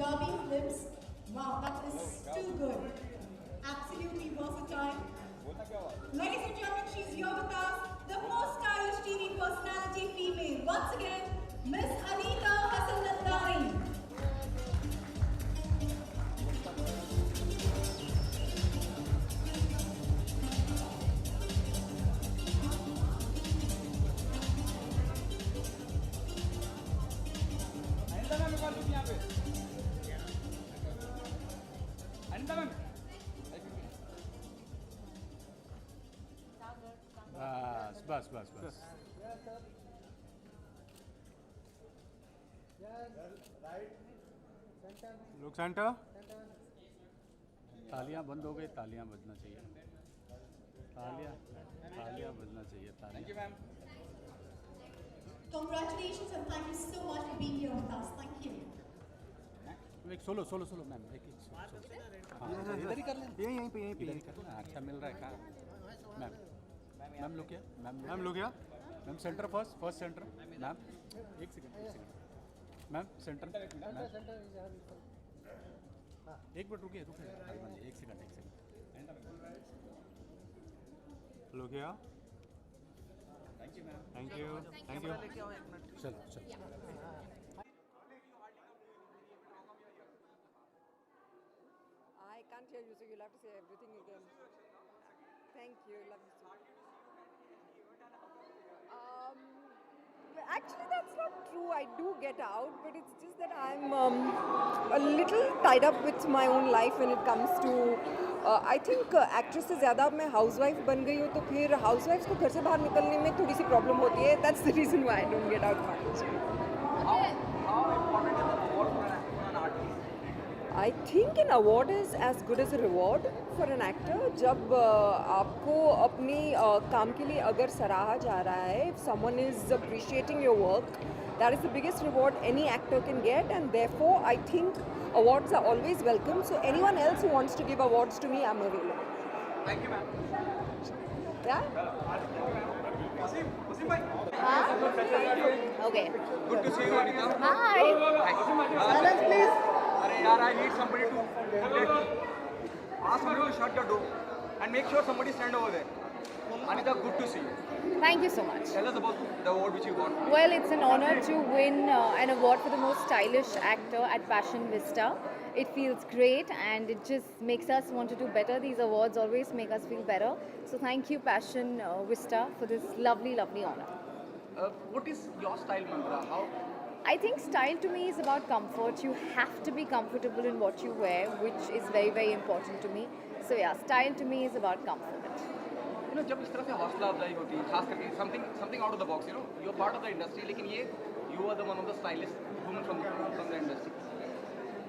Punjabi lips. Wow, that is too good. Absolutely versatile. Ladies and gentlemen, she's here with us, the most stylish TV personality female. Once again, Miss Anita Hassan Nandani. बस बस बस look centre. तालियां बंद हो गई, तालियां बजना चाहिए, तालियां तालियां बजना चाहिए, तालियां। Congratulations and thank you so much for being here with us. Thank you. एक सोलो सोलो सोलो मैम, एक इधर ही कर लें, यहीं पे इधर ही कर लें। अच्छा मिल रहा है क्या मैम? मैम लो क्या, मैम लो क्या, ma'am centre first centre ma'am, एक सेकंड मैम सेंटर मैम, एक मिनट रुकिए एक सेकंड लो क्या, थैंक यू चलो चलो। I can't hear you, so you'll have to say everything again. Thank you. Love you so much. Actually, that's not true. I do get out, but it's just that I'm a little tied up with my own life when it comes to. I think actress से ज़्यादा अब मैं housewife बन गई हूँ, तो फिर housewives को घर से बाहर निकलने में थोड़ी सी problem होती है. That's the reason why I don't get out much. How important is an award for an artist? I think an award is as good as a reward for an actor. जब आपको अपनी काम के लिए अगर सराहा जा रहा है, if someone is appreciating your work, that is the biggest reward any actor can get, and therefore I think awards are always welcome. So anyone else who wants to give awards to me, I'm available. Thank you, ma'am. Yeah? Wasim bhai. Okay. Good to see you, Anita. Hi. Silence, please. Arey yaar, I need somebody to ask somebody to shut your door and make sure somebody stand over there. Anita, good to see you. Thank you so much. Tell us about the award which you won. Well, it's an honor to win an award for the most stylish actor at Passion Vista. It feels great and it just makes us want to do better. These awards always make us feel better. So thank you, Passion Vista, for this lovely, lovely honor. What is your style mantra? How? I think style to me is about comfort. You have to be comfortable in what you wear, which is very, very important to me. So yeah, style to me is about comfort. You know, जब इस तरह से हौसला अफजाई होती है, खास करके something out of the box. You know, you're part of the industry, लेकिन ये you are the one of the stylish women from the industry.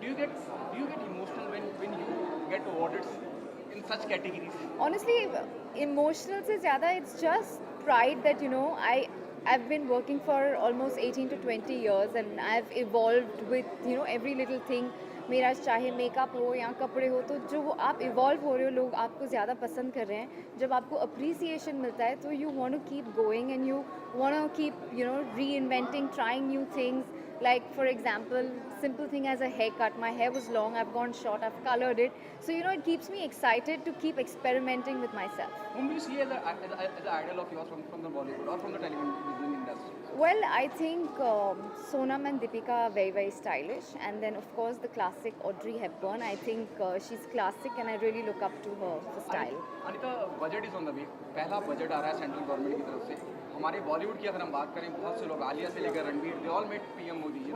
Do you get emotional when you get awarded in such categories? Honestly, emotional se zyada, it's just pride that, you know, I've been working for almost 18 to 20 years and I've evolved with, you know, every little thing. मेरा चाहे makeup हो या कपड़े हो, तो जो वो आप इवॉल्व हो रहे हो, लोग आपको ज़्यादा पसंद कर रहे हैं, जब आपको अप्रिसिएशन मिलता है तो you want to keep going and you want to keep, you know, reinventing, trying new things. Like for example, simple thing as a haircut. My hair was long, I've gone short, I've colored it. So you know, it keeps me excited to keep experimenting with myself. Whom do you see as an idol of yours from the Bollywood or from the television industry? Well, I think Sonam and Deepika are very, very stylish. And then of course the classic Audrey Hepburn. I think she's classic and I really look up to her for style. Anita, budget is on the way. पहला budget आ रहा है central government की तरफ से. हमारे बॉलीवुड की अगर हम बात करें, बहुत से लोग आलिया से लेकर Ranveer, they all met PM Modi ji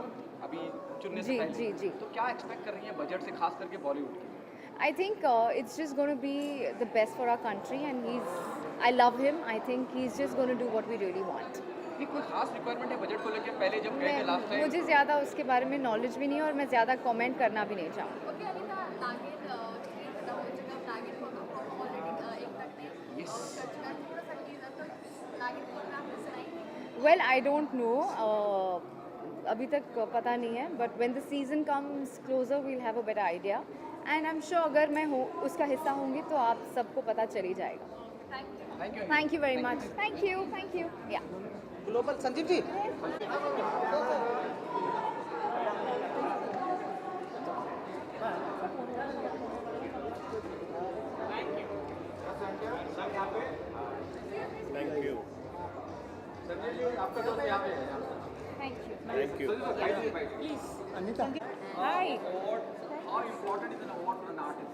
अभी चुनने से पहले. जी. तो क्या एक्सपेक्ट कर रही हैं बजट से, खास करके बॉलीवुड की? I think it's just going to be the best for our country and I love him. I think he's just going to do what we really want. नहीं, कोई खास रिक्वायरमेंट है बजट को लेकर? पहले जब गए थे लास्ट टाइम, मुझे ज़्यादा उसके बारे में नॉलेज भी नहीं है और मैं ज़्यादा कमेंट करना भी नहीं चाहूँगी. Okay, Anita, target create करना हो जगह target होगा from already एक तक ने Yes. कर चुका है थोड़ा सा teaser तो target बोलना आपने सुनाई. Well, I don't know. अभी तक पता नहीं है. But when the season comes closer, we'll have a better idea. And I'm sure अगर मैं उसका हिस्सा होंगी तो आप सबको पता चल ही जाएगा. Thank you. Thank you very much. Thank you. Yeah. Global Sanjeev ji Thank you. Anita. Hi. How important is an award for an artist?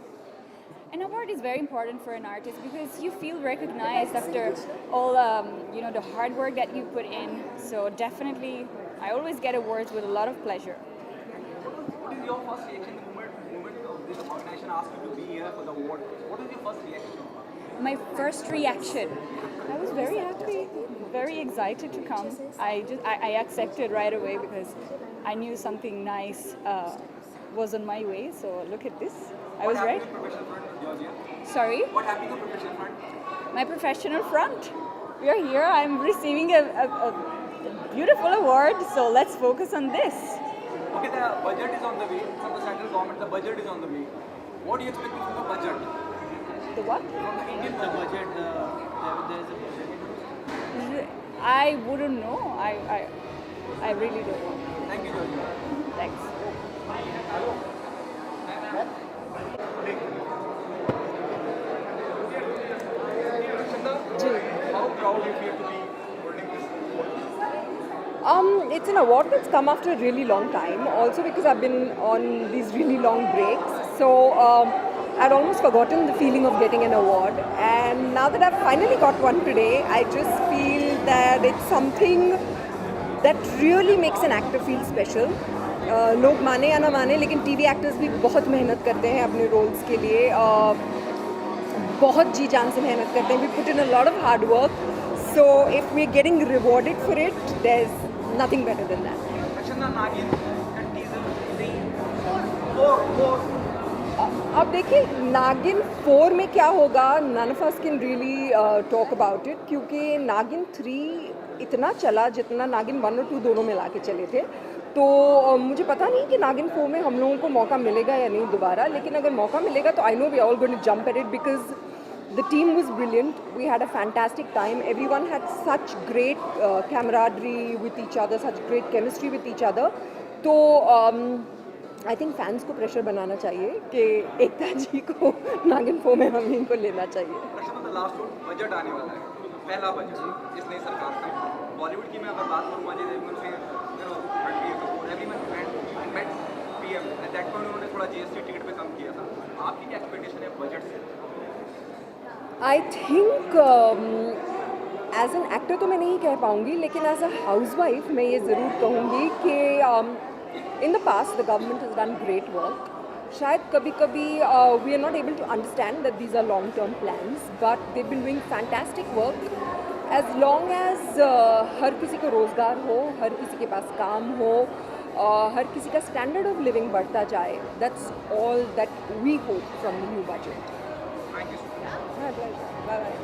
An award is very important for an artist because you feel recognized after all, the hard work that you put in. So definitely, I always get awards with a lot of pleasure. What is your first reaction the moment of this organization asked you to be here for the award? What is your first reaction? My first reaction, I was very happy, very excited to come. I accepted right away because I knew something nice was on my way. So look at this. I was right. Professional front, Georgia. Sorry, What happened to professional front? my professional front. We are here. I'm receiving a beautiful award. So let's focus on this. Okay, the budget is on the way. From the central government, the budget is on the way. What do you expect from the budget? The what? From the Indian budget, there is a budget. I wouldn't know. I really don't know. Thank you, Georgia. Thanks. How proud you feel to be holding this award? It's an award that's come after a really long time. Also because I've been on these really long breaks. So I'd almost forgotten the feeling of getting an award. And now that I've finally got one today, I just feel that it's something that really makes an actor feel special. लोग माने या ना माने लेकिन TV actors भी बहुत मेहनत करते हैं अपने रोल्स के लिए. बहुत जी जान से मेहनत करते हैं. We put in a lot of hard work. So if we're getting rewarded for it, there's nothing better than that. Rachana Nagin and teaser four. अब देखिए नागिन 4 में क्या होगा, none of us can really talk about it क्योंकि नागिन 3 इतना चला जितना नागिन 1 और 2 दोनों मिला के चले थे. तो मुझे पता नहीं कि नागिन 4 में हम लोगों को मौका मिलेगा या नहीं दोबारा, लेकिन अगर मौका मिलेगा तो I know we are all going to jump at it because the team was brilliant. We had a fantastic time. Everyone had such great camaraderie with each other, such great chemistry with each other. तो I think fans को pressure बनाना चाहिए कि एकता जी को नागिन 4 में हम इनको लेना चाहिए. Rachana, the last one budget आने वाला है. पहला बजट इस नई सरकार का. बॉलीवुड की मैं अगर बात करूँ अजय देवगन से Ranbir Kapoor everyone met PM at that point उन्होंने थोड़ा जीएसटी टिकट पे कम किया था. आपकी क्या एक्सपेक्टेशन है बजट से? I think as an actor तो मैं नहीं कह पाऊँगी, लेकिन एज अ हाउस वाइफ मैं ये ज़रूर कहूँगी कि in the past the government has done great work. शायद कभी कभी we are not able to understand that these are long term plans, but they've been doing fantastic work. As long as हर किसी को रोज़गार हो, हर किसी के पास काम हो, हर किसी का standard of living बढ़ता जाए, that's all that we hope from the new budget. Thank you so much. My pleasure. Bye bye.